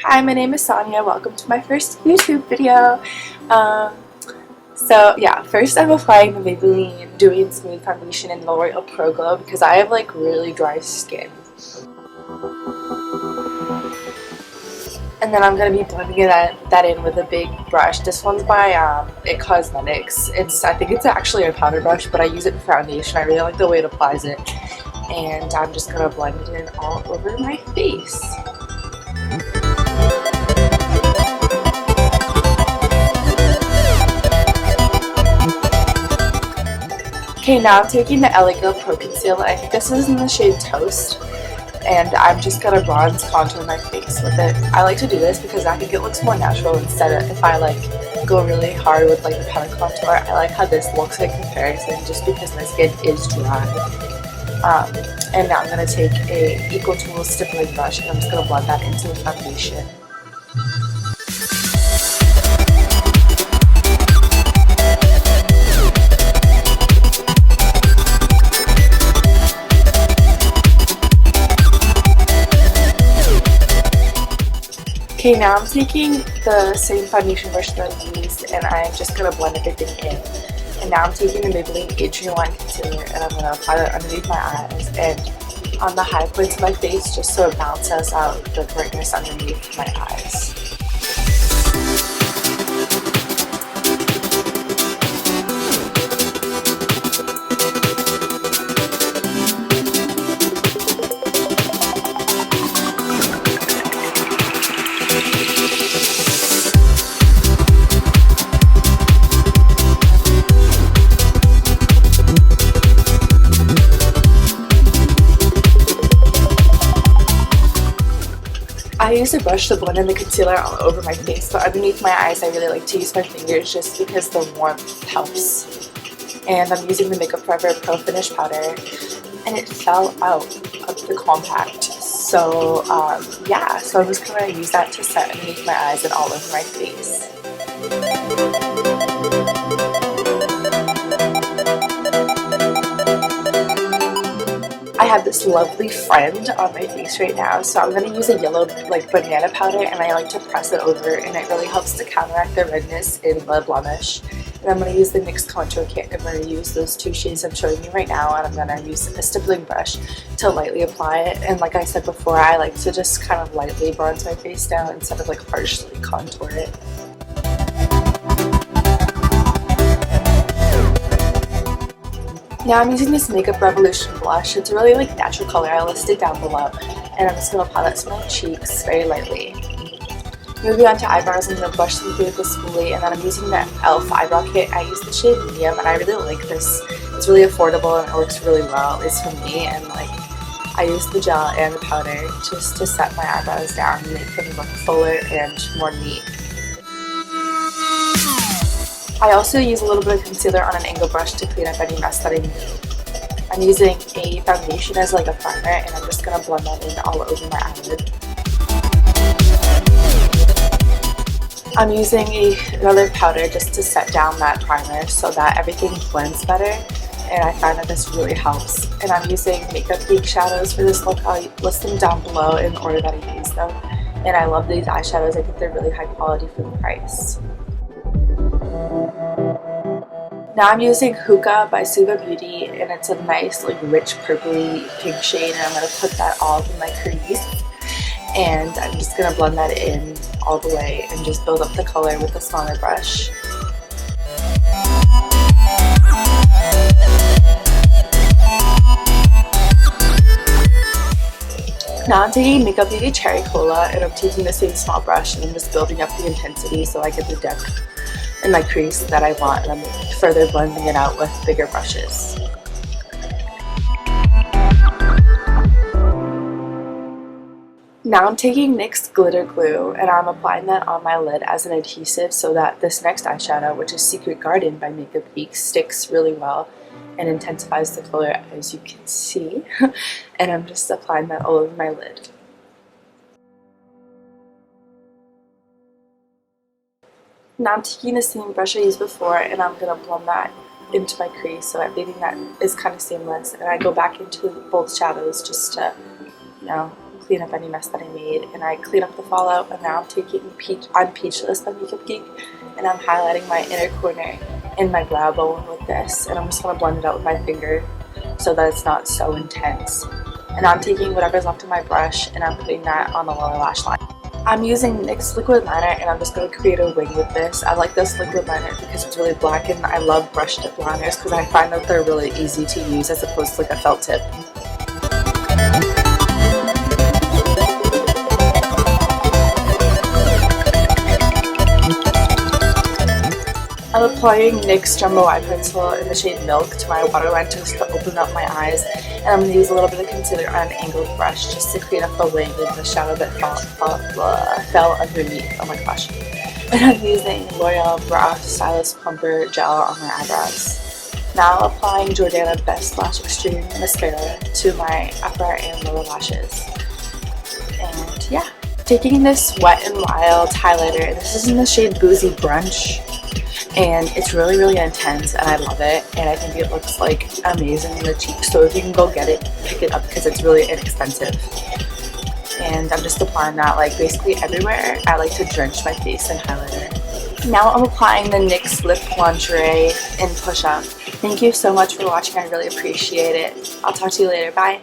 Hi, my name is Sonia. Welcome to my first YouTube video. So yeah, first I'm applying the Maybelline Dewy and Smooth Foundation in L'Oreal Pro Glow because I have like really dry skin. And then I'm going to be blending that in with a big brush. This one's by NYX Cosmetics. I think it's actually a powder brush, but I use it for foundation. I really like the way it applies it. And I'm just going to blend it in all over my face. Okay, now I'm taking the LA Girl Pro Conceal. I think this is in the shade Toast. And I'm just going to bronze contour my face with it. I like to do this because I think it looks more natural instead of if I like go really hard with like the powder contour. I like how this looks in comparison just because my skin is dry. And now I'm going to take a Equal Tools stippling brush and I'm just going to blend that into the foundation. Okay, now I'm taking the same foundation brush that I used and I'm just going to blend everything in. And now I'm taking the Maybelline Age Rewind Concealer and I'm going to apply that underneath my eyes and on the high points of my face just so it balances out the brightness underneath my eyes. I use a brush to blend in the concealer all over my face, but underneath my eyes I really like to use my fingers just because the warmth helps. And I'm using the Makeup Forever Pro Finish Powder, and it fell out of the compact. So yeah, so I'm just going to use that to set underneath my eyes and all over my face. I have this lovely friend on my face right now, so I'm going to use a yellow like banana powder and I like to press it over and it really helps to counteract the redness in the blemish. And I'm going to use the NYX Contour Kit. I'm going to use those two shades I'm showing you right now and I'm going to use a stippling brush to lightly apply it. And like I said before, I like to just kind of lightly bronze my face down instead of like harshly contour it. Now I'm using this Makeup Revolution blush. It's a really like natural color. I'll list it down below. And I'm just going to apply that to my cheeks very lightly. Moving on to eyebrows, I'm going to brush them through with this spoolie. And then I'm using the e.l.f. Eyebrow Kit. I use the shade Medium and I really like this. It's really affordable and it works really well, at least for me. And like I use the gel and the powder just to set my eyebrows down and make them look fuller and more neat. I also use a little bit of concealer on an angle brush to clean up any mess that I made. I'm using a foundation as like a primer and I'm just going to blend that in all over my eyelid. I'm using another powder just to set down that primer so that everything blends better, and I find that this really helps. And I'm using Makeup Geek shadows for this look. I'll list them down below in the order that I use them. And I love these eyeshadows. I think they're really high quality for the price. Now I'm using Hookah by Suva Beauty, and it's a nice like rich purpley pink shade, and I'm going to put that all in my crease. And I'm just going to blend that in all the way and just build up the color with a smaller brush. Now I'm taking Makeup Beauty Cherry Cola and I'm taking the same small brush and I'm just building up the intensity so I get the depth in my crease that I want, and I'm further blending it out with bigger brushes. Now I'm taking NYX Glitter Glue and I'm applying that on my lid as an adhesive so that this next eyeshadow, which is Secret Garden by Makeup Geek, sticks really well and intensifies the color, as you can see. And I'm just applying that all over my lid. Now I'm taking the same brush I used before and I'm going to blend that into my crease so I'm leaving that is kind of seamless. And I go back into both shadows just to, you know, clean up any mess that I made, and I clean up the fallout. And now I'm taking Peachless by Geek, and I'm highlighting my inner corner in my brow bone with this, and I'm just going to blend it out with my finger so that it's not so intense. And I'm taking whatever's left of my brush and I'm putting that on the lower lash line. I'm using NYX liquid liner, and I'm just going to create a wing with this. I like this liquid liner because it's really black, and I love brush tip liners because I find that they're really easy to use as opposed to like a felt tip. I'm applying NYX Jumbo Eye Pencil in the shade Milk to my waterline just to open up my eyes, and I'm going to use a little bit of concealer on an angled brush just to create up the wing and the shadow that fell underneath. Oh my gosh. And I'm using L'Oreal Brow Stylist Plumper Gel on my eyebrows. Now applying Jordana Best Lash Extreme Mascara to my upper and lower lashes. And yeah, taking this Wet n Wild highlighter, this is in the shade Boozy Brunch. And it's really intense, and I love it, and I think it looks like amazing in the cheeks. So if you can go get it, pick it up because it's really inexpensive. And I'm just applying that like basically everywhere. I like to drench my face in highlighter. Now I'm applying the NYX Lip Lingerie in Push Up. Thank you so much for watching. I really appreciate it. I'll talk to you later. Bye.